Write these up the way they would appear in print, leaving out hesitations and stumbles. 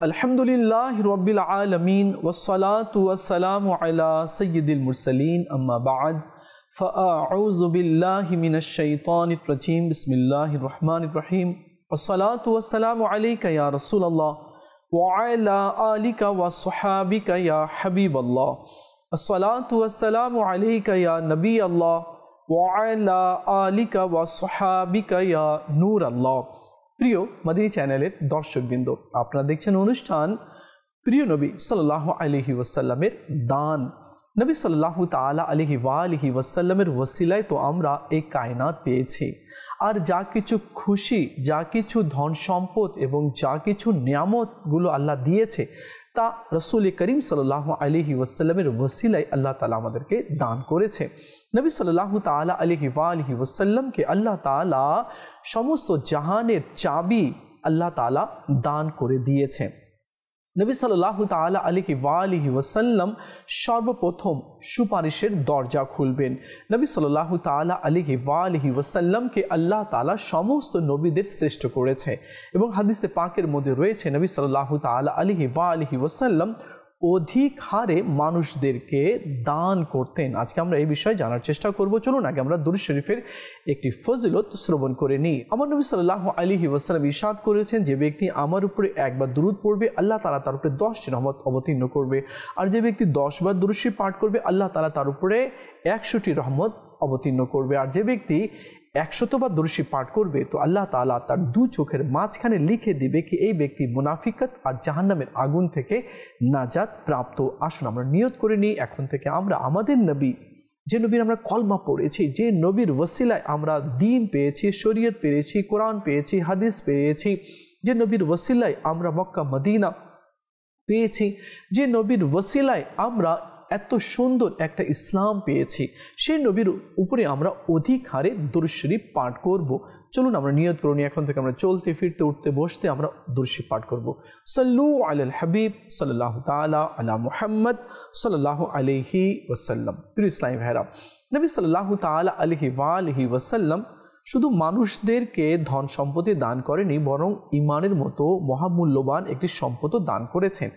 अल्हम्दुलिल्लाहि रब्बिल आलमीन वस्सलातु वस्सलामु अला सय्यिदिल मुरसलीन अम्मा बाद फ़अऊज़ु बिल्लाहि मिनश शैतानिर रजीम बिस्मिल्लाहिर रहमानिर रहीम वस्सलातु वस्सलामु अलैका या रसूलल्लाह व अला आलिका व स्वहाबिका या हबीबल्लाह वस्सलातु वस्सलामु अलैका या नबी अल्लाह व अला आलिका व स्वहाबिका या नूर अल्लाह। প্রিয় মাদিনী চ্যানেলের দর্শকবৃন্দ, আপনারা দেখছেন অনুষ্ঠান প্রিয় নবী সাল্লাল্লাহু আলাইহি ওয়াসাল্লামের দান। নবী সাল্লাল্লাহু তাআলা আলাইহি ওয়া আলিহি ওয়াসাল্লামের ওসিলায় তো আমরা এই কায়নাত পেয়েছি। আর যা কিছু খুশি, যা কিছু ধন সম্পদ এবং যা কিছু নিয়ামতগুলো আল্লাহ দিয়েছে তা রাসূল করিম সাল্লাল্লাহু আলাইহি ওয়াসাল্লামের ওসিলায় আল্লাহ তাআলা আমাদেরকে দান করেছে। নবী সাল্লাল্লাহু তাআলা আলাইহি ওয়া আলিহি ওয়াসাল্লামকে আল্লাহ তাআলা সমস্ত জাহানের চাবি আল্লাহ তাআলা দান করে দিয়েছে। নবী সাল্লাল্লাহু তাআলা আলাইহি ওয়া আলিহি ওয়াসাল্লাম সর্বপ্রথম সুপারিশের দরজা খুলবেন। নবী সাল্লাল্লাহু তাআলা আলাইহি ওয়া আলিহি ওয়াসাল্লামকে আল্লাহ তাআলা সমস্ত নবীদের শ্রেষ্ঠ করেছে এবং হাদিসে পাকের মধ্যে রয়েছে নবী সাল্লাল্লাহু তাআলা আলাইহি ওয়া আলিহি ওয়াসাল্লাম অধিক হারে মানুষদেরকে দান করতেন। আজকে আমরা এই বিষয়ে জানার চেষ্টা করব। চলুন আগে আমরা দুরূদ শরীফের একটি ফজিলত শ্রবণ করে নিই। আমার নবী সাল্লাল্লাহু আলাইহি ওয়াসাল্লাম ইরশাদ করেছেন, যে ব্যক্তি আমার উপরে একবার দুরূদ পড়বে আল্লাহ তাআলা তার উপরে 10টি রহমত অবতীর্ণ করবে, আর যে ব্যক্তি 10 বার দুরূদ শরীফ পাঠ করবে আল্লাহ তাআলা তার উপরে 100টি রহমত অবতীর্ণ করবে, আর যে ব্যক্তি 100 বার দুরূদ শরীফ পাঠ করবে তো আল্লাহ তাআলা তার দু চোখের মাঝখানে লিখে দিবে কি এই ব্যক্তি মুনাফিকাত আর জাহান্নামের আগুন থেকে নাজাত প্রাপ্ত। আসুন আমরা নিয়ত করে নিই, এখন থেকে আমরা আমাদের নবী, যে নবীর আমরা কলমা পড়েছি, যে নবীর ওসিলায় আমরা দ্বীন পেয়েছি, শরীয়ত পেয়েছি, কোরআন পেয়েছি, হাদিস পেয়েছি, যে নবীর ওসিলায় আমরা মক্কা মদিনা পেয়েছি, যে নবীর ওসিলায় আমরা এত সুন্দর একটা ইসলাম পেয়েছি, সেই নবীর উপরে আমরা অধিক হারে দুরূদ শরীফ পাঠ করব। চলুন আমরা নিয়ত করুন, এখন থেকে আমরা চলতে ফিরতে উঠতে বসতে আমরা দুরূদ শরীফ পাঠ করব। সাল্লু আলাল হাবিব সাল্লাল্লাহু তাআলা আলা মুহাম্মদ সাল্লাল্লাহু আলাইহি ওয়াসাল্লাম। প্রিয় ইসলামী ভাইরা, নবী সাল্লাল্লাহু তাআলা আলাইহি ওয়া আলিহি ওয়াসাল্লাম শুধু মানুষদেরকে ধন সম্পত্তি দান করেনি, বরং ইমানের মতো মহামূল্যবান একটি সম্পদও দান করেছেন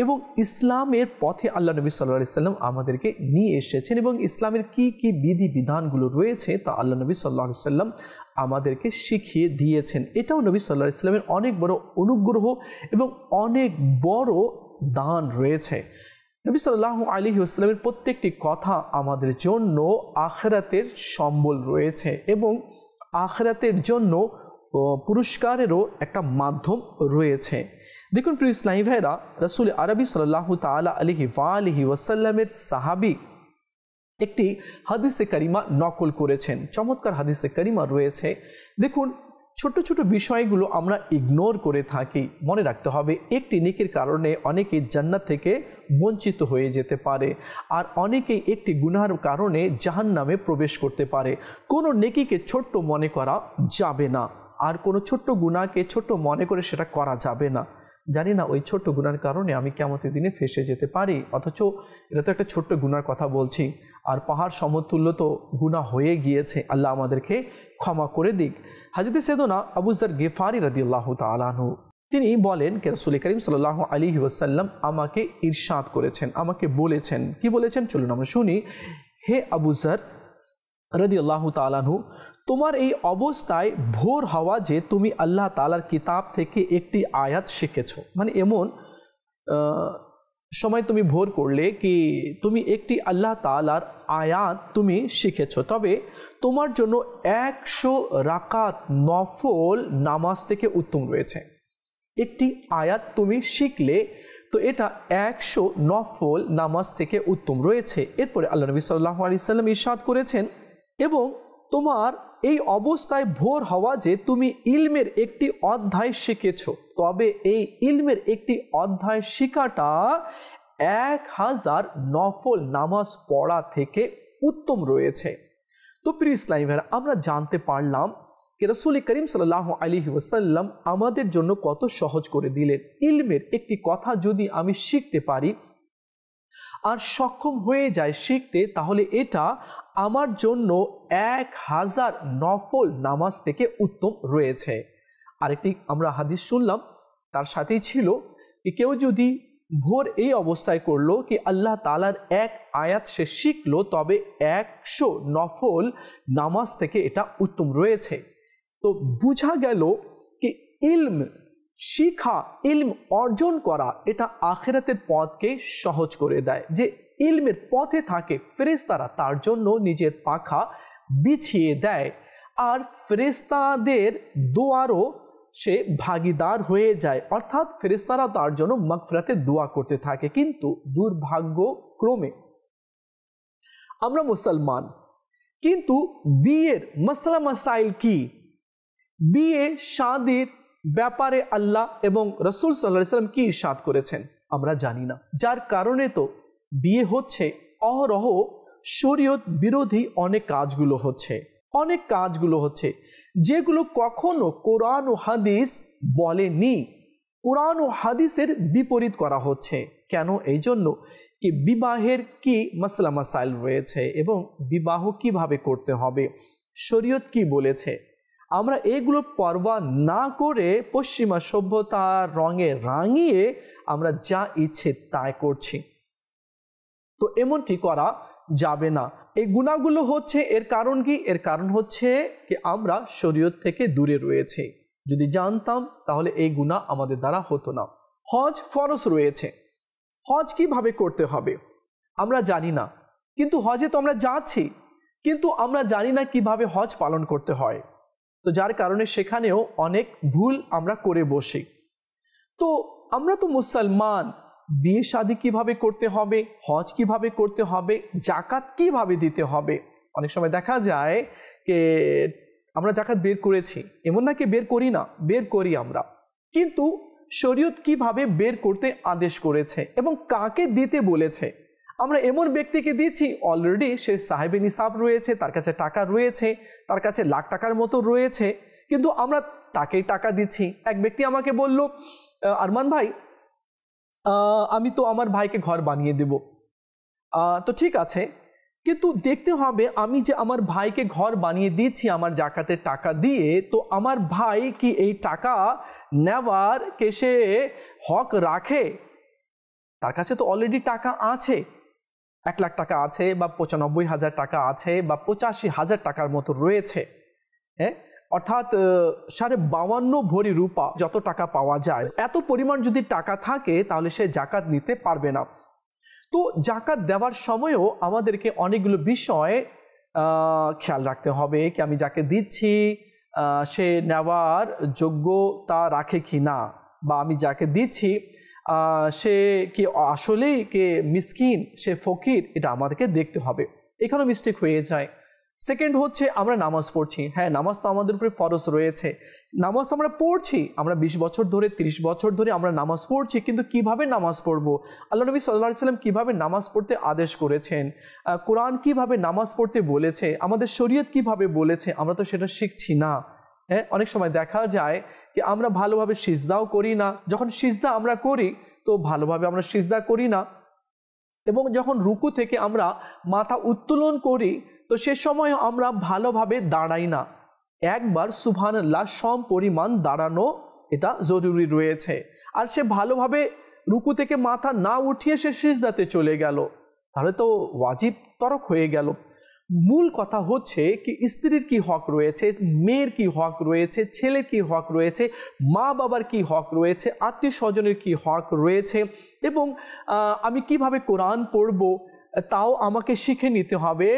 এবং ইসলামের পথে আল্লাহ নবী সাল্লাল্লাহু আলাইহি ওয়াসাল্লাম আমাদেরকে নিয়ে এসেছেন এবং ইসলামের কি কি বিধি বিধানগুলো রয়েছে তা আল্লাহ নবী সাল্লাল্লাহু আলাইহি ওয়াসাল্লাম আমাদেরকে শিখিয়ে দিয়েছেন। এটাও নবী সাল্লাল্লাহু আলাইহি ওয়াসাল্লামের অনেক বড় অনুগ্রহ এবং অনেক বড় দান রয়েছে। নবী সাল্লাল্লাহু আলাইহি ওয়াসাল্লামের প্রত্যেকটি কথা আমাদের জন্য আখিরাতের সম্বল রয়েছে এবং আখিরাতের জন্য পুরস্কারেরও একটা মাধ্যম রয়েছে। দেখুন প্রিয় ইসলামী ভাইরা, রাসূল আরবি সাল্লাল্লাহু তাআলা আলাইহি ওয়া আলিহি ওয়াসাল্লামের সাহাবী একটি হাদিসে কারিমা নকল করেছেন। চমৎকার হাদিসে কারিমা রয়েছে। দেখুন, ছোট ছোট বিষয়গুলো আমরা ইগনোর করে থাকি। মনে রাখতে হবে, একটি নেকির কারণে অনেকেই জান্নাত থেকে বঞ্চিত হয়ে যেতে পারে, আর অনেকেই একটি গুনাহের কারণে জাহান্নামে প্রবেশ করতে পারে। কোনো নেকিকে ছোট্ট মনে করা যাবে না, আর কোনো ছোট্ট গুনাহকে ছোট্ট মনে করে সেটা করা যাবে না। জানি না ওই ছোট্ট গুনার কারণে আমি কিয়ামতের দিনে ফেঁসে যেতে পারি, অথচ এটা তো একটা ছোট্ট গুনার কথা বলছি, আর পাহাড় সমতুল্য তো গুনাহ হয়ে গিয়েছে। আল্লাহ আমাদেরকে ক্ষমা করে দিক। হযরত সাইয়েদনা আবু যর গিফারি রাদিয়াল্লাহু তাআলা আনহু তিনি বলেন যে রাসূল করিম সাল্লাল্লাহু আলাইহি ওয়াসাল্লাম আমাকে ইরশাদ করেছেন, আমাকে বলেছেন। কি বলেছেন চলুন আমরা শুনি। হে আবু যর রাদিয়াল্লাহু তাআলা আনহু, তোমার এই অবস্থায় ভোর হওয়া যে তুমি আল্লাহ তাআলার কিতাব থেকে একটি আয়াত শিখেছো, মানে এমন সময় তুমি ভোর করলে কি তুমি একটি আল্লাহ তাআলার আয়াত তুমি শিখেছো, তবে তোমার জন্য 100 রাকাত নফল নামাজ থেকে উত্তম রয়েছে। একটি আয়াত তুমি শিখলে তো এটা 100 নফল নামাজ থেকে উত্তম রয়েছে। এরপরে আল্লাহ নবী সাল্লাল্লাহু আলাইহি ওয়াসাল্লাম ইরশাদ করেছেন, এবং তোমার এই অবস্থায় ভোর হওয়া যে তুমি ইলমের একটি অধ্যায় শিখেছো, তবে এই ইলমের একটি অধ্যায় শিখাটা 1000 নফল নামাজ পড়া থেকে উত্তম রয়েছে। তো প্রিয় ইসলামী ভাইরা, আমরা জানতে পারলাম যে রাসূল করিম সাল্লাল্লাহু আলাইহি ওয়াসাল্লাম আমাদের জন্য কত সহজ করে দিলেন। ইলমের একটি কথা যদি আমি শিখতে পারি আর সক্ষম হয়ে যায় শিখতে, তাহলে এটা আমার জন্য 1000 নফল নামাজ থেকে উত্তম রয়েছে। আরেকটি আমরা হাদিস শুনলাম, তার সাথেই ছিল কেউ যদি ভোর এই অবস্থায় করলো কি আল্লাহ তাআলার এক আয়াত সে শিখলো, তবে 100 নফল নামাজ থেকে এটা উত্তম রয়েছে। তো বোঝা গেল কি ইলম শিখা, ইলম অর্জন করা এটা আখিরাতের পথকে সহজ করে দেয়। যে ইলমের পথে থাকে ফেরেশতারা তার জন্য নিজের পাখা বিছিয়ে দেয়, আর ফেরেশতাদের দোয়ারও সে ভাগীদার হয়ে যায়, অর্থাৎ ফেরেশতারা তার জন্য মাগফিরাতের দোয়া করতে থাকে। কিন্তু দুর্ভাগ্যক্রমে আমরা মুসলমান, কিন্তু বিয়ের মাসলা মাসাইল কি, বিয়ে শাদীর ব্যাপারে আল্লাহ এবং রাসূল সাল্লাল্লাহু আলাইহি ওয়াসাল্লাম কি ইরশাদ করেছেন আমরা জানি না। যার কারণে তো বিয়ে হচ্ছে অহরহ শরীয়ত বিরোধী অনেক কাজগুলো হচ্ছে যেগুলো কখনো কোরআন ও হাদিস বলেনি, কোরআন ও হাদিসের বিপরীত করা হচ্ছে। কেন? এই জন্য কি বিবাহের কি মাসলা মাসাইল রয়েছে এবং বিবাহ কিভাবে করতে হবে, শরীয়ত কি বলেছে, আমরা এগুলো পরোয়া না করে পশ্চিমা সভ্যতার রঙে রাঙিয়ে আমরা যা ইচ্ছে তাই করছি। তো এমনটি করা যাবে না। এই গুনাহগুলো হচ্ছে, এর কারণ কি? এর কারণ হচ্ছে কি আমরা শরীয়ত থেকে দূরে রয়েছে। যদি জানতাম তাহলে এই গুনাহ আমাদের দ্বারা হতো না। হজ ফরজ রয়েছে, হজ কিভাবে করতে হবে আমরা জানি না, কিন্তু হজে তো আমরা যাচ্ছি, কিন্তু আমরা জানি না কিভাবে হজ পালন করতে হয়। তো যার কারণে সেখানেও অনেক ভুল আমরা করে বসি। তো আমরা তো মুসলমান, বিয়ে শাদী কিভাবে করতে হবে, হজ কিভাবে করতে হবে, জাকাত কিভাবে দিতে হবে। অনেক সময় দেখা যায় যে আমরা জাকাত বের করেছি, এমন না কি বের করি না, বের করি আমরা, কিন্তু শরীয়ত কিভাবে বের করতে আদেশ করেছে এবং কাকে দিতে বলেছে। আমরা এমন ব্যক্তিকে দিচ্ছি অলরেডি সে সাহেবে নিসাব রয়েছে, তার কাছে টাকা রয়েছে, তার কাছে লাখ টাকার মতো রয়েছে, কিন্তু আমরা তাকেই টাকা দিচ্ছি। এক ব্যক্তি আমাকে বলল, আরমান ভাই আমি তো আমার ভাইকে ঘর বানিয়ে দেব। তো ঠিক আছে, কিন্তু দেখতে হবে আমি যে আমার ভাইকে ঘর বানিয়ে দিচ্ছি আমার জাকাতের টাকা দিয়ে, তো আমার ভাই কি এই টাকা নেওয়ার কে সে হক রাখে? তার কাছে তো অলরেডি টাকা আছে, 1 লাখ টাকা আছে বা 95,000 টাকা আছে বা 85,000 টাকার মতো রয়েছে, হ্যাঁ, অর্থাৎ 52.5 ভরি রূপা যত টাকা পাওয়া যায়, এত পরিমাণ যদি টাকা থাকে তাহলে সে জাকাত নিতে পারবে না। তো জাকাত দেওয়ার সময়ও আমাদেরকে অনেকগুলো বিষয় খেয়াল রাখতে হবে কি আমি যাকে দিচ্ছি সে নেওয়ার যোগ্যতা রাখে কি না, বা আমি যাকে দিচ্ছি সে কি আসলেই কে মিসকিন, সে ফকির, এটা আমাদেরকে দেখতে হবে। এখানেও মিস্টেক হয়ে যায়। সেকেন্ড হচ্ছে আমরা নামাজ পড়ছি, হ্যাঁ নামাজ তো আমাদের উপরে ফরজ রয়েছে, নামাজ আমরা পড়ছি, আমরা 20 বছর ধরে 30 বছর ধরে আমরা নামাজ পড়ছি, কিন্তু কিভাবে নামাজ পড়বো, আল্লাহ নবী সাল্লাল্লাহু আলাইহি ওয়াসাল্লাম কিভাবে নামাজ পড়তে আদেশ করেছেন, কোরআন কিভাবে নামাজ পড়তে বলেছে, আমাদের শরীয়ত কিভাবে বলেছে, আমরা তো সেটা শিখছি না। হ্যাঁ, অনেক সময় দেখা যায় যে আমরা ভালোভাবে সিজদাও করি না, যখন সিজদা আমরা করি তো ভালোভাবে আমরা সিজদা করি না, এবং যখন রুকু থেকে আমরা মাথা উত্তোলন করি তো সে সময় আমরা ভালোভাবে দাঁড়াই না। একবার সুবহানাল্লাহ সম পরিমাণ দাঁড়ানো এটা জরুরি রয়েছে, আর সে ভালোভাবে রুকু থেকে মাথা না উঠিয়ে সে সিজদাতে চলে গেল, তাহলে তো ওয়াজিব তরক হয়ে গেল। মূল কথা হচ্ছে কি স্ত্রীর কি হক রয়েছে, মেয়ের কি হক রয়েছে, ছেলের কি হক রয়েছে, মা বাবার কি হক রয়েছে, আত্মীয় স্বজনের কি হক রয়েছে, এবং আমি কিভাবে কোরআন পড়ব তাও আমাকে শিখে নিতে হবে।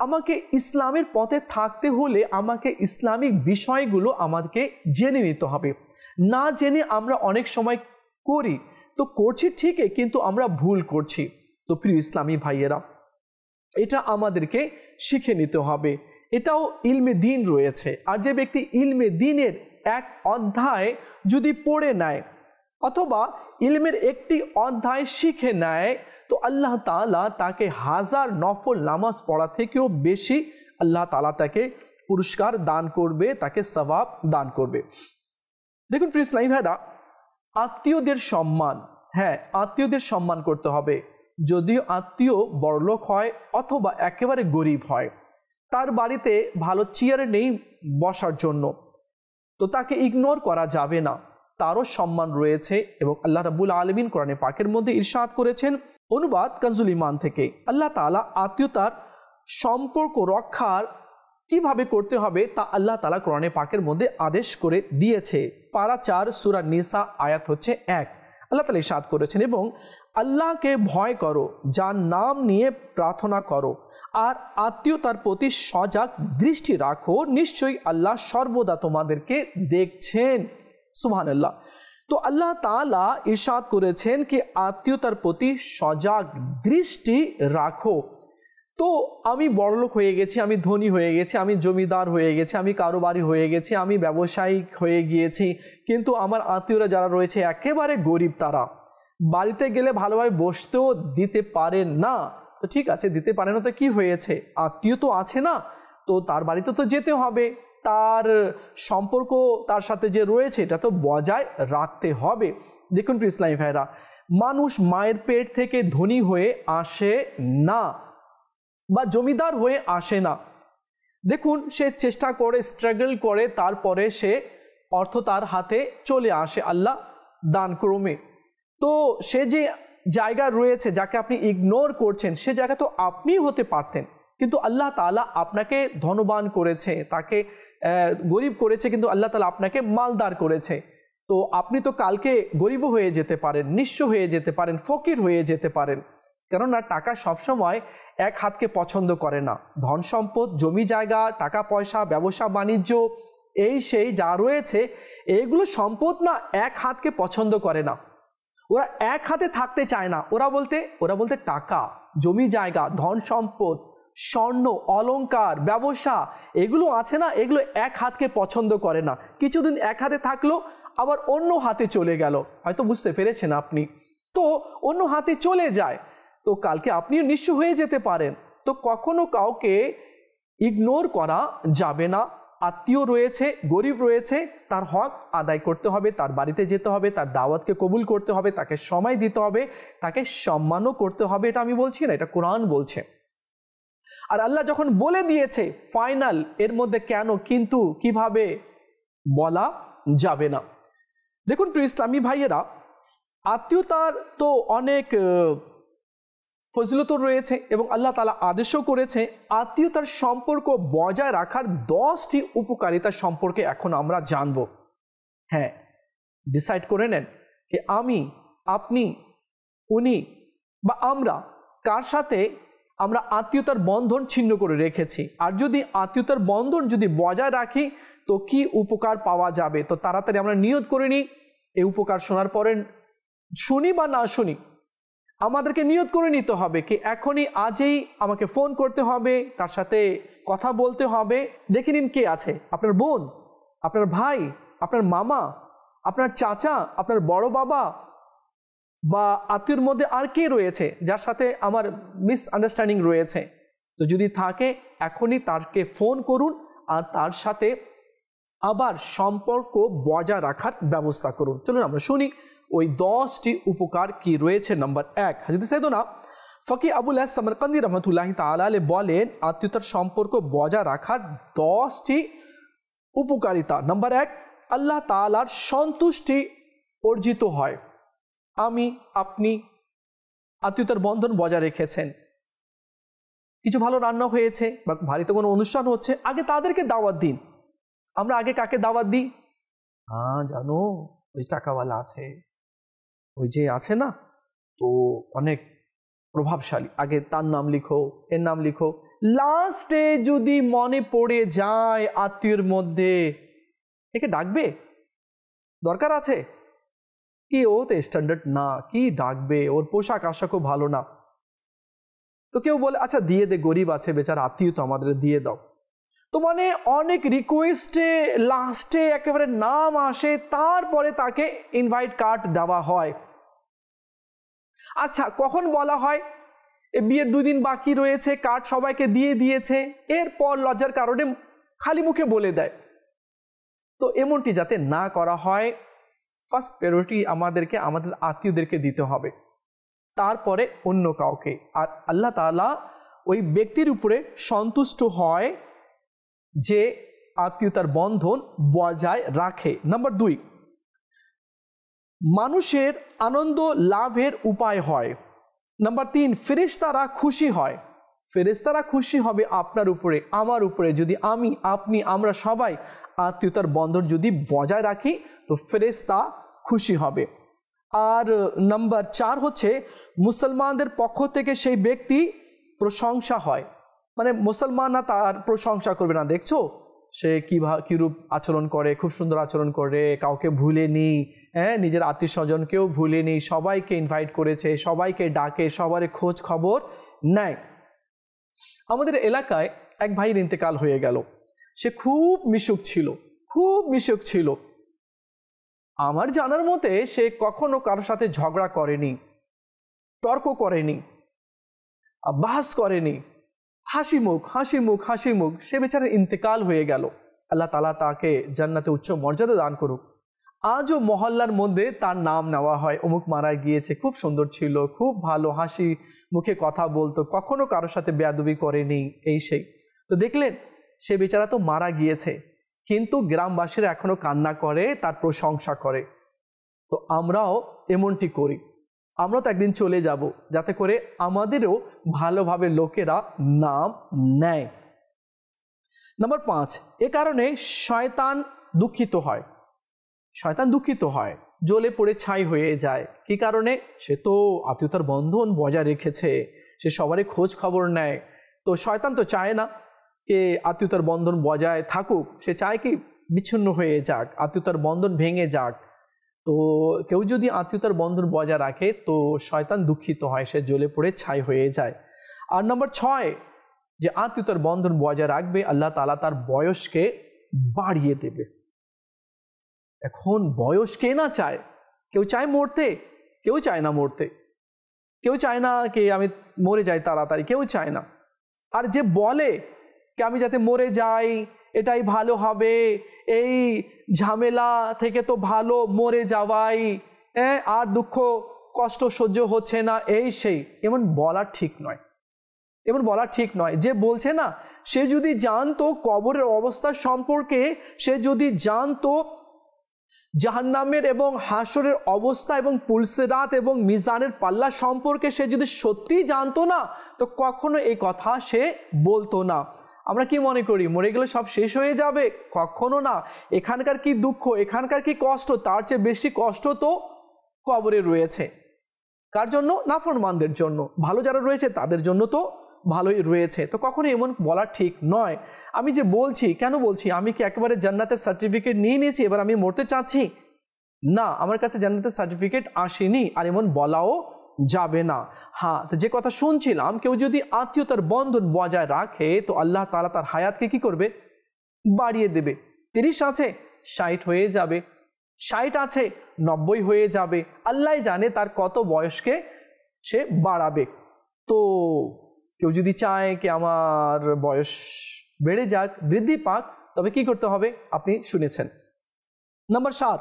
আমাকে ইসলামের পথে থাকতে হলে আমাকে ইসলামিক বিষয়গুলো আমাকে জেনে নিতে হবে। না জেনে আমরা অনেক সময় করি, তো করছি ঠিকই কিন্তু আমরা ভুল করছি। তো প্রিয় ইসলামী ভাইয়েরা, এটা আমাদেরকে শিখে নিতে হবে, এটাও ইলমে দ্বীন রয়েছে। আর যে ব্যক্তি ইলমে দ্বীনের এক অধ্যায় যদি পড়ে নেয় অথবা ইলমের একটি অধ্যায় শিখে নেয় তো আল্লাহ তাআলা তাকে 1000 নফল নামাজ পড়া থেকেও বেশি আল্লাহ তাআলা তাকে পুরস্কার দান করবে, তাকে সওয়াব দান করবে। দেখুন প্রিয় ইসলামী ভাইরা, আত্মীয়দের সম্মান, হ্যাঁ আত্মীয়দের সম্মান করতে হবে। যদিও আত্মীয় বড়লোক হয় অথবা একেবারে গরিব হয়, তার বাড়িতে ভালো চেয়ারে নেই বসার জন্য, তো তাকে ইগনোর করা যাবে না। তারও সম্মান রয়েছে। এবং আল্লাহ রাব্বুল আলামিন কোরআনে পাকের মধ্যে ইরশাদ করেছেন, অনুবাদ কানজুল ঈমান থেকে, আল্লাহ তাআলা আত্মীয়তার সম্পর্ক রক্ষার কিভাবে করতে হবে তা আল্লাহ তাআলা কোরআনে পাকের মধ্যে আদেশ করে দিয়েছে। পারা 4 সূরা নিসা আয়াত হচ্ছে 1। আল্লাহ তাআলা ইরশাদ করেছেন, এবং আল্লাহকে ভয় করো, যার নাম নিয়ে প্রার্থনা করো, আর আত্মীয়তার প্রতি সজাগ দৃষ্টি রাখো, নিশ্চয়ই আল্লাহ সর্বদা তোমাদেরকে দেখছেন। সুবহানাল্লাহ। তো আল্লাহ তাআলা ইরশাদ করেছেন কি আত্মীয়তার প্রতি সজাগ দৃষ্টি রাখো। তো আমি বড়লোক হয়ে গেছি, আমি ধনী হয়ে গেছি, আমি জমিদার হয়ে গেছি, আমি কারোবারি হয়ে গেছি, আমি ব্যবসায়িক হয়ে গিয়েছি, কিন্তু আমার আত্মীয়রা যারা রয়েছে একেবারে গরিব, তারা বাড়িতে গেলে ভালোভাবে বসতেও দিতে পারে না। তো ঠিক আছে, দিতে পারে না তো কি হয়েছে, আত্মীয় তো আছে না, তো তার বাড়িতে তো যেতে হবে, তার সম্পর্ক তার সাথে যে রয়েছে এটা তো বজায় রাখতে হবে। দেখুন প্রিয় ইসলামী ভাইরা, মানুষ মায়ের পেট থেকে ধনী হয়ে আসে না বা জমিদার হয়ে আসে না। দেখুন, সে চেষ্টা করে, স্ট্রাগল করে, তারপরে সে অর্থ তার হাতে চলে আসে আল্লাহ দান ক্রমে। তো সে যে জায়গা রয়েছে, যাকে আপনি ইগনোর করছেন, সে জায়গা তো আপনি হতে পারতেন, কিন্তু আল্লাহ তাআলা আপনাকে ধনবান করেছে, তাকে গরিব করেছে, কিন্তু আল্লাহ তাআলা আপনাকে মালদার করেছে। তো আপনি তো কালকে গরিব হয়ে যেতে পারেন, নিঃস্ব হয়ে যেতে পারেন, ফকির হয়ে যেতে পারেন। কেননা টাকা সবসময় এক হাতকে পছন্দ করে না। ধন সম্পদ, জমি জায়গা, টাকা পয়সা, ব্যবসা বাণিজ্য, এই সেই যা রয়েছে, এইগুলো সম্পদ না এক হাতকে পছন্দ করে না। ওরা এক হাতে থাকতে চায় না। ওরা বলতে টাকা, জমি জায়গা, ধন সম্পদ, স্বর্ণ, অলংকার, ব্যবসা, এগুলো আছে না, এগুলো এক হাতকে পছন্দ করে না। কিছুদিন এক হাতে থাকলো, আবার অন্য হাতে চলে গেল, হয়তো বুঝতে পেরেছেন আপনি। তো অন্য হাতে চলে যায়, তো কালকে আপনিও নিঃস্ব হয়ে যেতে পারেন। তো কখনো কাউকে ইগনোর করা যাবে না। আত্মীয় রয়েছে, গরিব রয়েছে, তার হক আদায় করতে হবে, তার বাড়িতে যেতে হবে, তার দাওয়াতকে কবুল করতে হবে, তাকে সময় দিতে হবে, তাকে সম্মানও করতে হবে। এটা আমি বলছি না, এটা কোরআন বলছে। আর আল্লাহ যখন বলে দিয়েছে ফাইনাল, এর মধ্যে কেন কিন্তু কিভাবে বলা যাবে না। দেখুন প্রিয় ইসলামী ভাইয়েরা, আত্মীয়তার তো অনেক ফজিলত রয়েছে, এবং আল্লাহ তাআলা আদেশও করেছে। আত্মীয়তার সম্পর্ক বজায় রাখার 10টি উপকারিতা সম্পর্কে এখন আমরা জানব। হ্যাঁ, ডিসাইড করে নেন যে আমি, আপনি, উনি বা আমরা কার সাথে আমরা আত্মীয়তার বন্ধন ছিন্ন করে রেখেছি, আর যদি আত্মীয়তার বন্ধন যদি বজায় রাখি তো কি উপকার পাওয়া যাবে। তো তাড়াতাড়ি আমরা নিয়ত করে নিই, এই উপকার শোনার পরে শুনি বা না শুনি, আমাদেরকে নিয়ত করে নিতে হবে কি এখনই, আজই আমাকে ফোন করতে হবে, তার সাথে কথা বলতে হবে। দেখে নিন কে আছে, আপনার বোন, আপনার ভাই, আপনার মামা, আপনার চাচা, আপনার বড় বাবা, বা আত্মীয়র মধ্যে আর কে রয়েছে যার সাথে আমার মিসআন্ডারস্ট্যান্ডিং রয়েছে। তো যদি থাকে এখনই তাকে ফোন করুন, আর তার সাথে আবার সম্পর্ক বজায় রাখার ব্যবস্থা করুন। চলুন আমরা শুনি ওই 10টি উপকার কি রয়েছে। নাম্বার 1, হযরত সাইয়েদনা ফকি আবুল আস সামরকান্দি রহমতুল্লাহি তাআলা আলাইহি বলেন আত্মীয়তার সম্পর্ক বজায় রাখার 10টি উপকারিতা। নাম্বার 1, আল্লাহ তাআলার সন্তুষ্টি অর্জিত হয়। আমি, আপনি আত্মীয়তার বন্ধন বজায় রেখেছেন, কিছু ভালো রান্না হয়েছে বা বাড়িতে কোনো অনুষ্ঠান হচ্ছে, আগে তাদেরকে দাওয়াত দিন। আমরা আগে কাকে দাওয়াত দিই? জানো, ওই টাকাওয়ালা আছে, ওই যে আছে না, তো অনেক প্রভাবশালী, আগে তার নাম লিখো, এর নাম লিখো। লাস্টে যদি মনে পড়ে যায় আত্মীয়ের মধ্যে, একে ডাকবে? দরকার আছে কি? ও তো স্ট্যান্ডার্ড না, কি ডাকবে, ওর পোশাক আশাকও ভালো না। তো কেউ বলে আচ্ছা দিয়ে দে, গরিব আছে বেচারা, আত্মীয় তো আমাদের, দিয়ে দাও। তো মানে অনেক রিকোয়েস্টে লাস্টে একেবারে নাম আসে, তারপরে তাকে ইনভাইট কার্ড দেওয়া হয়। আচ্ছা, কখন বলা হয়? বিয়ের 2 দিন বাকি রয়েছে, কার্ড সবাইকে দিয়ে দিয়েছে, এরপর লজ্জার কারণে খালি মুখে বলে দেয়। তো এমনটি যাতে না করা হয়, ফার্স্ট প্রায়োরিটি আমাদেরকে আমাদের আত্মীয়দেরকে দিতে হবে, তারপরে অন্য কাউকে। আর আল্লাহ তাআলা ওই ব্যক্তির উপরে সন্তুষ্ট হয় যে আত্মীয়তার বন্ধন বজায় রাখে। নাম্বার 2, মানুষের আনন্দ লাভের উপায় হয়। নাম্বার 3, ফেরেশতারা খুশি হয়। ফেরেশতারা খুশি হবে আপনার উপরে, আমার উপরে, যদি আমি, আপনি, আমরা সবাই আত্মীয়তার বন্ধন যদি বজায় রাখি তো ফেরেশতা খুশি হবে। আর নাম্বার 4 হচ্ছে মুসলমানদের পক্ষ থেকে সেই ব্যক্তি প্রশংসা হয়, মানে মুসলমানরা তার প্রশংসা করবে না, দেখছো সে কীরূপ আচরণ করে, খুব সুন্দর আচরণ করে, কাউকে ভুলেনি, হ্যাঁ, নিজের আত্মীয় স্বজনকেও ভুলেনি, সবাইকে ইনভাইট করেছে, সবাইকে ডাকে, সবার খোঁজ খবর নেয়। আমাদের এলাকায় এক ভাইয়ের ইন্তেকাল হয়ে গেল। সে খুব মিশুক ছিল, খুব মিশুক ছিল। আমার জানার মতে সে কখনো কারোর সাথে ঝগড়া করেনি, তর্ক করেনি, বাস করেনি, হাসি মুখ হাসি মুখ হাসি মুখ। সে বেচারা ইন্তেকাল হয়ে গেল। আল্লাহ তাআলা তাকে জান্নাতে উচ্চ মর্যাদা দান করুক। আজও মহল্লার মধ্যে তার নাম নেওয়া হয়, অমুক মারা গিয়েছে, খুব সুন্দর ছিল, খুব ভালো, হাসি মুখে কথা বলতো, কখনো কারোর সাথে বেয়াদবি করেনি, এই সেই। তো দেখলেন সে বেচারা তো মারা গিয়েছে, কিন্তু গ্রামবাসীরা এখনো কান্না করে, তার প্রশংসা করে। তো আমরাও এমনটি করি। আমরা তো একদিন চলে যাব, যাতে করে আমাদেরও ভালোভাবে লোকেরা নাম নেয়। নাম্বার 5, এ কারণে শয়তান দুঃখিত হয়। শয়তান দুঃখিত হয়, জ্বলে পড়ে ছাই হয়ে যায়। কি কারণে? সে তো আত্মীয়তার বন্ধন বজায় রেখেছে, সে সবারই খোঁজ খবর নেয়। তো শয়তান তো চায় না যে আত্মীয়তার বন্ধন বজায় থাকুক, সে চায় কি বিচ্ছিন্ন হয়ে যাক, আত্মীয়তার বন্ধন ভেঙে যাক। তো কেউ যদি আত্মীয়তার বন্ধন বজায় রাখে তো শয়তান দুঃখিত হয়, সে জ্বলে পড়ে ছাই হয়ে যায়। আর নাম্বার 6, যে আত্মীয়তার বন্ধন বজায় রাখবে, আল্লাহ তাআলা তার বয়সকে বাড়িয়ে দেবে। এখন বয়স কে না চায়? কেউ চায় মরতে, কেউ চায় না মরতে, কেউ চায় না কি আমি মরে যাই তাড়াতাড়ি, কেউ চায় না। আর যে বলে কি আমি যাতে মরে যাই, এটাই ভালো হবে, এই ঝামেলা থেকে তো ভালো মরে যাওয়াই, আর দুঃখ কষ্ট সহ্য হচ্ছে না, এই সেই, এমন বলা ঠিক নয়, এমন বলা ঠিক নয়। যে বলছে না, সে যদি জানতো কবরের অবস্থা সম্পর্কে, সে যদি জানতো জাহান্নামের এবং হাসরের অবস্থা এবং পুলসিরাত এবং মিজানের পাল্লা সম্পর্কে সে যদি সত্যি জানতো না, তো কখনো এই কথা সে বলতো না। আমরা কি মনে করি মরে গেলে সব শেষ হয়ে যাবে? কখনো না। এখানকার কি দুঃখ, এখানকার কি কষ্ট, তার চেয়ে বেশি কষ্ট তো কবরে রয়েছে। কার জন্য? নাফরমানদের জন্য। ভালো যারা রয়েছে তাদের জন্য তো ভালোই রয়েছে। তো কখনো এমন বলা ঠিক নয়। আমি যে বলছি, কেন বলছি? আমি কি একেবারে জান্নাতের সার্টিফিকেট নিয়ে নিয়েছি, এবার আমি মরতে চাচ্ছি? না, আমার কাছে জান্নাতের সার্টিফিকেট আসেনি, আর এমন বলাও যাবে না। হ্যাঁ, তো যে কথা শুনছিলাম, কেউ যদি আত্মীয়তার বন্ধন বজায় রাখে তো আল্লাহ তাআলা তার হায়াতকে কি করবে? বাড়িয়ে দেবে। 30 আছে 60 হয়ে যাবে, 60 আছে 90 হয়ে যাবে, আল্লাহ জানে তার কত বয়সকে সে বাড়াবে। তো কেউ যদি চায় কি আমার বয়স বেড়ে যাক, বৃদ্ধি পাক, তবে কি করতে হবে? আপনি শুনেছেন। নাম্বার 7,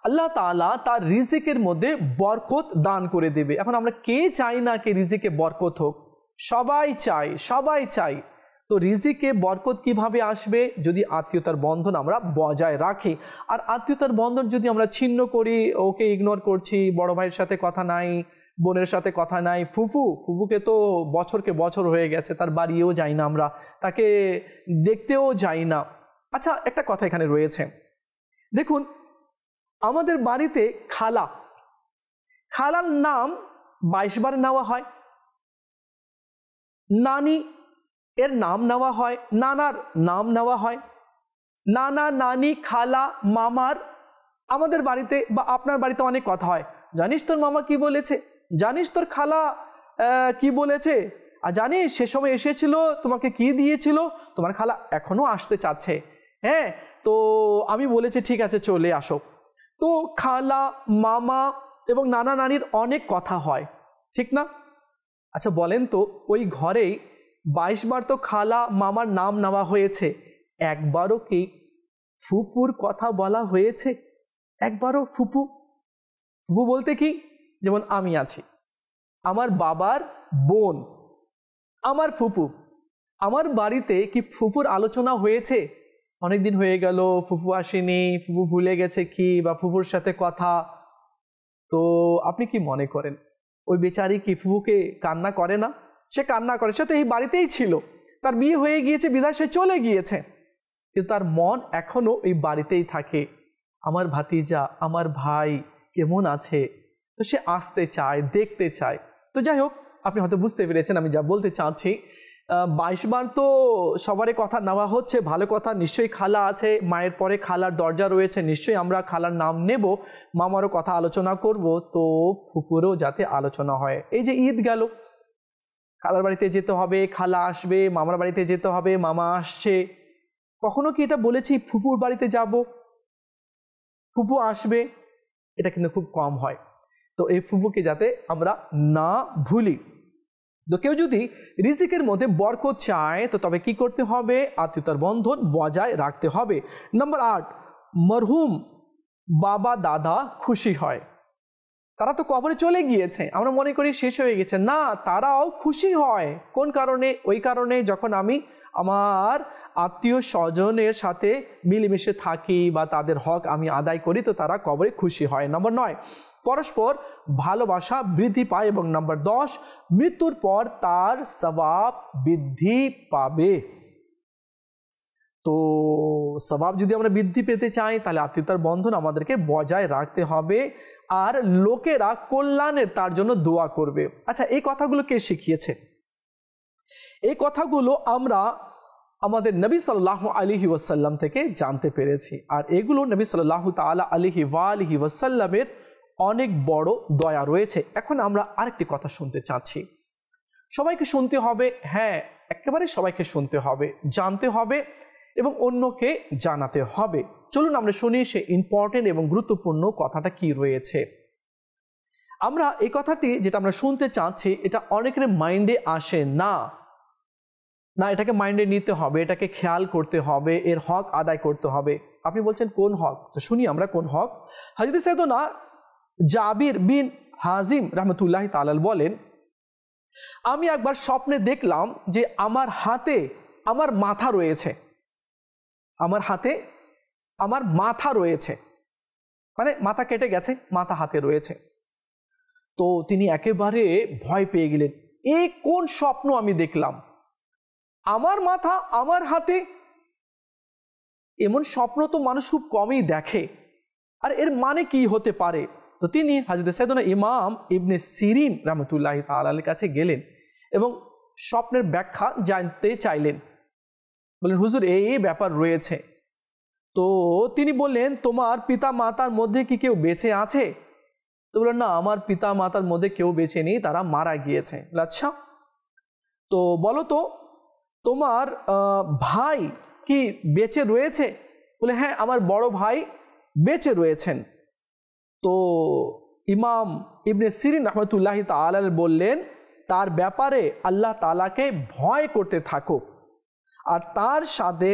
আল্লাহ তাআলা তার রিজিকের মধ্যে বরকত দান করে দেবে। এখন আমরা কে চাই না কে রিজিকে বরকত হোক? সবাই চাই, সবাই চাই। তো রিজিকে বরকত কিভাবে আসবে? যদি আত্মীয়তার বন্ধন আমরা বজায় রাখি। আর আত্মীয়তার বন্ধন যদি আমরা ছিন্ন করি, ওকে ইগনোর করছি, বড় ভাইয়ের সাথে কথা নাই, বোনের সাথে কথা নাই, ফুফুকে তো বছরকে বছর হয়ে গেছে, তার বাড়িও যাই না আমরা, তাকে দেখতেও যাই না। আচ্ছা, একটা কথা এখানে রয়েছে, দেখুন আমাদের বাড়িতে খালার নাম 22 বার নেওয়া হয়, নানি এর নাম নেওয়া হয়, নানার নাম নেওয়া হয়, নানা, নানি, খালা, মামার। আমাদের বাড়িতে বা আপনার বাড়িতে অনেক কথা হয়, জানিস তোর মামা কি বলেছে, জানিস তোর খালা কি বলেছে, আর জানিস সে সময় এসেছিল তোমাকে কি দিয়েছিল, তোমার খালা এখনো আসতে চাচ্ছে, হ্যাঁ, তো আমি বলেছি ঠিক আছে চলে আসো। তো খালা, মামা এবং নানা নানির অনেক কথা হয়, ঠিক না? আচ্ছা বলেন তো, ওই ঘরেই 22 বার তো খালা মামার নাম নেওয়া হয়েছে, একবারও কি ফুপুর কথা বলা হয়েছে? একবারও ফুপু বলতে কি? যেমন আমি আছি, আমার বাবার বোন আমার ফুপু, আমার বাড়িতে কি ফুপুর আলোচনা হয়েছে? অনেক দিন হয়ে গেল ফুপু আসেনি, ফুপু ভুলে গেছে কি, বা ফুপুর সাথে কথা তো আপনি কি মনে করেন ওই বেচারি কি ফুফুকে কান্না করে না? সে কান্না করে, সে তো এই বাড়িতেই ছিল, তার বিয়ে হয়ে গিয়েছে, বিদায় সে চলে গিয়েছে, কিন্তু তার মন এখনো এই বাড়িতেই থাকে। আমার ভাতিজা, আমার ভাই কেমন আছে, তো সে আসতে চায়, দেখতে চায়। তো যাই হোক, আপনি হয়তো বুঝতে পেরেছেন আমি যা বলতে চাচ্ছি। 22 বার তো সবারই কথা নেওয়া হচ্ছে, ভালো কথা। নিশ্চয়ই খালা আছে, মায়ের পরে খালার দরজা রয়েছে, নিশ্চয়ই আমরা খালার নাম নেব, মামারও কথা আলোচনা করব, তো ফুপুরও যাতে আলোচনা হয়। এই যে ঈদ গেল, খালার বাড়িতে যেতে হবে, খালা আসবে, মামার বাড়িতে যেতে হবে, মামা আসছে। কখনো কি এটা বলেছি ফুপুর বাড়িতে যাব, ফুপু আসবে? এটা কিন্তু খুব কম হয়। তো এই ফুপুকে যাতে আমরা না ভুলি। তো কেউ যদি রিজিকের মধ্যে বরকত চায় তো তবে কি করতে হবে? আত্মীয়তার বন্ধন বজায় রাখতে হবে। নাম্বার 8, মরহুম বাবা দাদা খুশি হয়। তারা তো কবরে চলে গিয়েছে, আমরা মনে করি শেষ হয়ে গেছে, না, তারাও খুশি হয়। কোন কারণে? ওই কারণে যখন আমি আমার আত্মীয় স্বজনের সাথে মিলেমিশে থাকি বা তাদের হক আমি আদায় করি, তো তারা কবরে খুশি হয়। নাম্বার 9, পরস্পর ভালোবাসা বৃদ্ধি পায়। এবং নাম্বার 10, মৃত্যুর পর তার সওয়াব বৃদ্ধি পাবে। তো সওয়াব যদি আমরা বৃদ্ধি পেতে চাই তাহলে আত্মীয়তার বন্ধন আমাদেরকে বজায় রাখতে হবে, আর লোকেরা কল্যাণের তার জন্য দোয়া করবে। আচ্ছা, এই কথাগুলো কে শিখিয়েছে? এই কথাগুলো আমরা আমাদের নবী সাল্লাল্লাহু আলাইহি ওয়াসাল্লাম থেকে জানতে পেরেছি, আর এগুলো নবী সাল্লাল্লাহু তাআলা আলাইহি ওয়াসাল্লামের অনেক বড় দয়া রয়েছে। এখন আমরা আরেকটি কথা শুনতে চাচ্ছি। সবাইকে শুনতে হবে, হ্যাঁ, একেবারে সবাইকে শুনতে হবে, জানতে হবে এবং অন্যকে জানাতে হবে। চলুন আমরা শুনি সে ইম্পর্টেন্ট এবং গুরুত্বপূর্ণ কথাটা কি রয়েছে। আমরা এই কথাটি যেটা আমরা শুনতে চাচ্ছি, এটা অনেকের মাইন্ডে আসে না, এটাকে মাইন্ডে নিতে হবে, এটাকে খেয়াল করতে হবে, এর হক আদায় করতে হবে। আপনি বলছেন কোন হক? তো শুনি আমরা কোন হক। হযরত সাইয়েদনা জাবির বিন হাজিম রাহমাতুল্লাহি তাআলা বলেন, আমি একবার স্বপ্নে দেখলাম যে আমার হাতে আমার মাথা রয়েছে, আমার হাতে আমার মাথা রয়েছে, মানে মাথা কেটে গেছে, মাথা হাতে রয়েছে। তো তিনি একেবারে ভয় পেয়ে গেলেন, এ কোন স্বপ্ন আমি দেখলাম, আমার মাথা আমার হাতে? এমন স্বপ্ন তো মানুষ খুব কমই দেখে, আর এর মানে কি হতে পারে? তো তিনি হযরত সাইয়েদনা ইমাম ইবনে সিরিন রাহমাতুল্লাহি তাআলা আলাইহির কাছে গেলেন এবং স্বপ্নের ব্যাখ্যা জানতে চাইলেন। বললেন, হুজুর, এই ব্যাপার রয়েছে। তো তিনি বললেন, তোমার পিতা মাতার মধ্যে কি কেউ বেঁচে আছে? তো বললেন, না, আমার পিতা মাতার মধ্যে কেউ বেঁচে নেই, তারা মারা গিয়েছে। আচ্ছা, তো বলো তো তোমার ভাই কি বেঁচে রয়েছে? বলে, হ্যাঁ, আমার বড় ভাই বেঁচে রয়েছেন। তো ইমাম ইবনে সিরিন রাহমাতুল্লাহি তাআলা বললেন, তার ব্যাপারে আল্লাহ তাআলাকে ভয় করতে থাকো, আর তার সাথে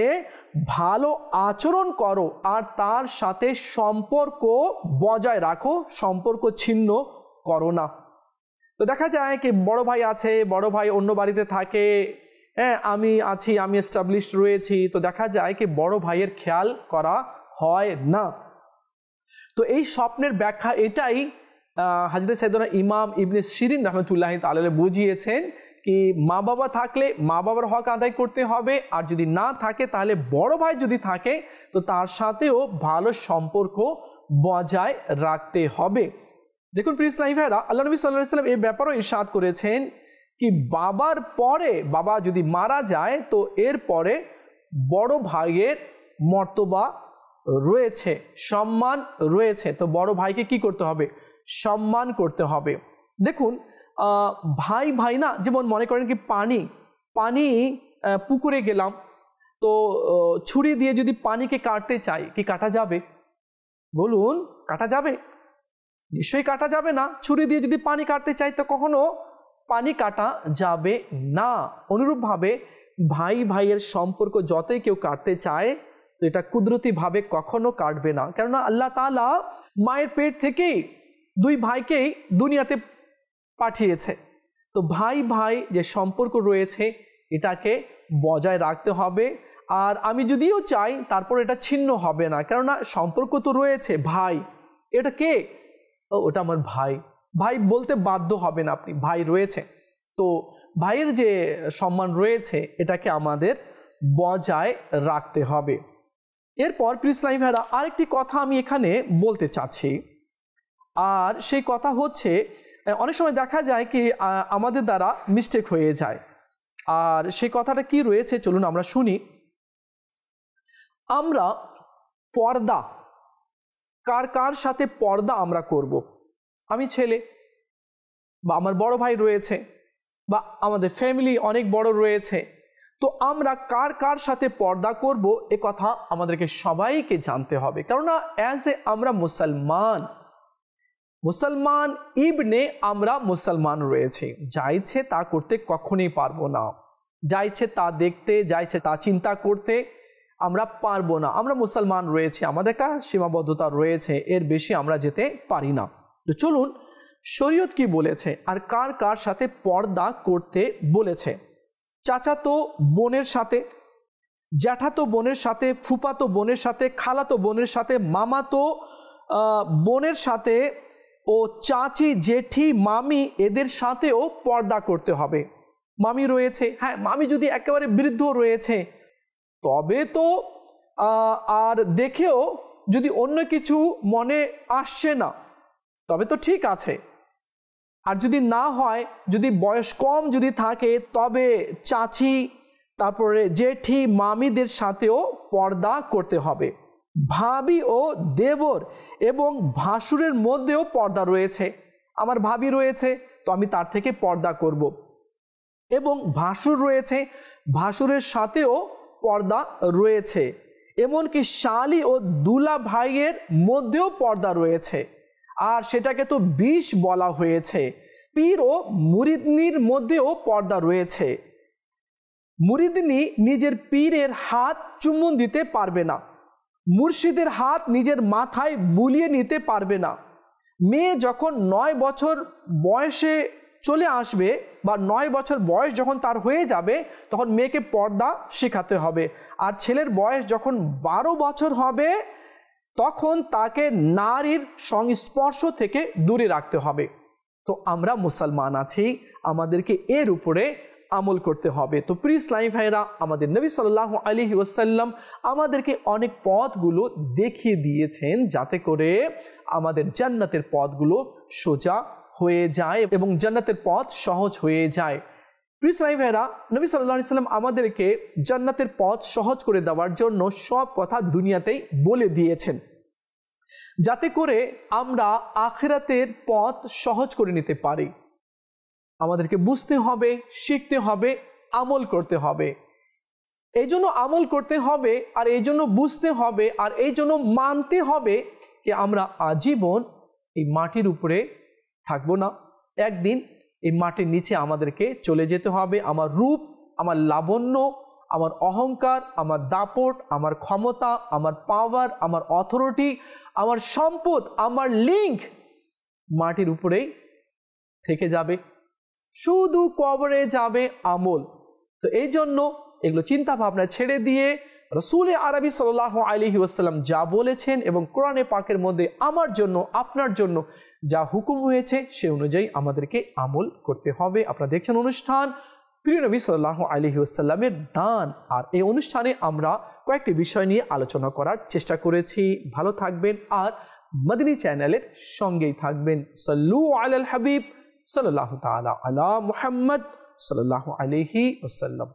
ভালো আচরণ করো, আর তার সাথে সম্পর্ক বজায় রাখো, সম্পর্ক ছিন্ন করো না। তো দেখা যায় কি বড় ভাই আছে, বড় ভাই অন্য বাড়িতে থাকে, হ্যাঁ, আমি আছি, আমি এস্টাবলিশড রয়েছি, তো দেখা যায় কি বড় ভাইয়ের খেয়াল করা হয় না। তো এই স্বপ্নের ব্যাখ্যা এটাই হযরত সাইয়েদনা ইমাম ইবনে সিরিন রাহমাতুল্লাহি তাআলা বুঝিয়েছেন কি মা বাবা থাকলে মা বাবার হক আদায় করতে হবে, আর যদি না থাকে তাহলে বড় ভাই যদি থাকে তো তার সাথেও ভালো সম্পর্ক বজায় রাখতে হবে। দেখুন প্রিয় ইসলামী ভাইরা, আল্লাহ নবী সাল্লাল্লাহু আলাইহি ওয়াসাল্লাম এই ব্যাপারেও ইরশাদ করেছেন কি বাবার পরে, বাবা যদি মারা যায় তো এর পরে বড় ভাইয়ের মর্তবা রয়েছে, সম্মান রয়েছে। তো বড় ভাইকে কি করতে হবে? সম্মান করতে হবে। দেখুন ভাই ভাই না, যেমন মনে করেন কি পানি পুকুরে গেলাম, তো ছুরি দিয়ে যদি পানিকে কাটতে চাই, কি কাটা যাবে? বলুন, কাটা যাবে? নিশ্চয়ই কাটা যাবে না। ছুরি দিয়ে যদি পানি কাটতে চাই তো কখনো পানি কাটা যাবে না। অনুরূপভাবে ভাই ভাইয়ের সম্পর্ক যতই কেউ কাটতে চায় তো এটা কুদরতিভাবে কখনো কাটবে না, কেননা আল্লাহ তাআলা মায়ের পেট থেকেই দুই ভাইকেই দুনিয়াতে পাঠিয়েছে। তো ভাই ভাই যে সম্পর্ক রয়েছে এটাকে বজায় রাখতে হবে, আর আমি যদিও চাই তারপর এটা ছিন্ন হবে না, কেননা সম্পর্ক তো রয়েছে। ভাই এটা কে? ওটা আমার ভাই, ভাই বলতে বাধ্য হবেন আপনি, ভাই রয়েছে। তো ভাইয়ের যে সম্মান রয়েছে এটাকে আমাদের বজায় রাখতে হবে। এরপর প্রিয় ইসলামী ভাইরা আরেকটি কথা আমি এখানে বলতে চাচ্ছি, আর সেই কথা হচ্ছে অনেক সময় দেখা যায় কি আমাদের দ্বারা মিস্টেক হয়ে যায়, আর সেই কথাটা কি রয়েছে চলুন আমরা শুনি। আমরা পর্দা, কার কার সাথে পর্দা আমরা করব। আমি ছেলে, বা আমার বড় ভাই রয়েছে, বা আমাদের ফ্যামিলি অনেক বড় রয়েছে, তো আমরা কার কার সাথে পর্দা করব এ কথা আমাদেরকে সবাইকে জানতে হবে। কেননা অ্যাজ এ আমরা মুসলমান ইবনে আমরা মুসলমান রয়েছে, যা ইচ্ছে তা করতে কখনোই পারবো না, যা ইচ্ছে তা দেখতে, যা ইচ্ছে তা চিন্তা করতে আমরা পারবো না। আমরা মুসলমান রয়েছে, আমাদের একটা সীমাবদ্ধতা রয়েছে, এর বেশি আমরা যেতে পারি না। তো চলুন শরীয়ত কি বলেছে আর কার কার সাথে পর্দা করতে বলেছে। চাচাতো বোনের সাথে, জ্যাঠাতো বোনের সাথে, ফুফাতো বোনের সাথে, খালাতো বোনের সাথে, মামাতো বোনের সাথে ও চাচি, জেঠি, মামি এদের সাথেও পর্দা করতে হবে। মামি রয়েছে, হ্যাঁ মামি যদি একেবারে বৃদ্ধ রয়েছে তবে তো আর দেখেও যদি অন্য কিছু মনে আসছে না তবে তো ঠিক আছে, আর যদি না হয়, যদি বয়স কম যদি থাকে তবে চাচি, তারপরে জেঠি, মামিদের সাথেও পর্দা করতে হবে। ভাবি ও দেবর এবং ভাসুরের মধ্যেও পর্দা রয়েছে। আমার ভাবি রয়েছে তো আমি তার থেকে পর্দা করব, এবং ভাসুর রয়েছে, ভাসুরের সাথেও পর্দা রয়েছে। এমনকি শালি ও দুলা ভাইয়ের মধ্যেও পর্দা রয়েছে, আর সেটাকে তো 20 বলা হয়েছে। পীর ও মুরিদনির মধ্যেও পর্দা রয়েছে। মুরিদনি নিজের পীরের হাত চুম্বন দিতে পারবে না, মুর্শিদের হাত নিজের মাথায় বুলিয়ে নিতে পারবে না। মেয়ে যখন 9 বছর বয়সে চলে আসবে বা 9 বছর বয়স যখন তার হয়ে যাবে তখন মেয়েকে পর্দা শেখাতে হবে, আর ছেলের বয়স যখন 12 বছর হবে তখন তাকে নারীর সংস্পর্শ থেকে দূরে রাখতে হবে। তো আমরা মুসলমান আছি, আমাদেরকে এর উপরে আমল করতে হবে। তো প্রিয় ইসলামী ভাইরা, আমাদের নবী সাল্লাল্লাহু আলাইহি ওয়াসাল্লাম আমাদেরকে অনেক পথগুলো দেখিয়ে দিয়েছেন যাতে করে আমাদের জান্নাতের পথগুলো সোজা হয়ে যায় এবং জান্নাতের পথ সহজ হয়ে যায়। প্রিয় ইসলামী ভাইরা, নবী সাল্লাল্লাহু আলাইহি ওয়াসাল্লাম আমাদেরকে জান্নাতের পথ সহজ করে দেওয়ার জন্য সব কথা দুনিয়াতেই বলে দিয়েছেন, যাতে করে আমরা আখিরাতের পথ সহজ করে নিতে পারি। আমাদেরকে বুঝতে হবে, শিখতে হবে, আমল করতে হবে। এই জন্য আমল করতে হবে, আর এই জন্য বুঝতে হবে, আর এই জন্য মানতে হবে যে আমরা আজীবন এই মাটির উপরে থাকবো না, একদিন এই মাটির নিচে আমাদেরকে চলে যেতে হবে। আমার রূপ, আমার লাবণ্য, আমার অহংকার, আমার দাপট, আমার ক্ষমতা, আমার পাওয়ার, আমার অথরিটি, আমার সম্পদ, আমার লিঙ্ক মাটির উপরেই থেকে যাবে, শুধু কবরে যাবে আমল। তো এই জন্য এগুলো চিন্তা ভাবনা ছেড়ে দিয়ে রাসূল আরবি সাল্লাল্লাহু আলাইহি ওয়াসাল্লাম যা বলেছেন এবং কোরআনে পাকের মধ্যে আমার জন্য, আপনার জন্য যা হুকুম হয়েছে সে অনুযায়ী আমাদেরকে আমল করতে হবে। আপনারা দেখছেন অনুষ্ঠান প্রিয় নবী সাল্লাল্লাহু আলাইহি ওয়াসাল্লামের দান, আর এই অনুষ্ঠানে আমরা কয়েকটি বিষয় নিয়ে আলোচনা করার চেষ্টা করেছি। ভালো থাকবেন আর মদিনী চ্যানেলের সঙ্গেই থাকবেন। সাল্লু আলাল হাবিব সাল্লাল্লাহু তাআলা আলা মুহাম্মদ সাল্লাল্লাহু আলাইহি ওয়াসাল্লাম।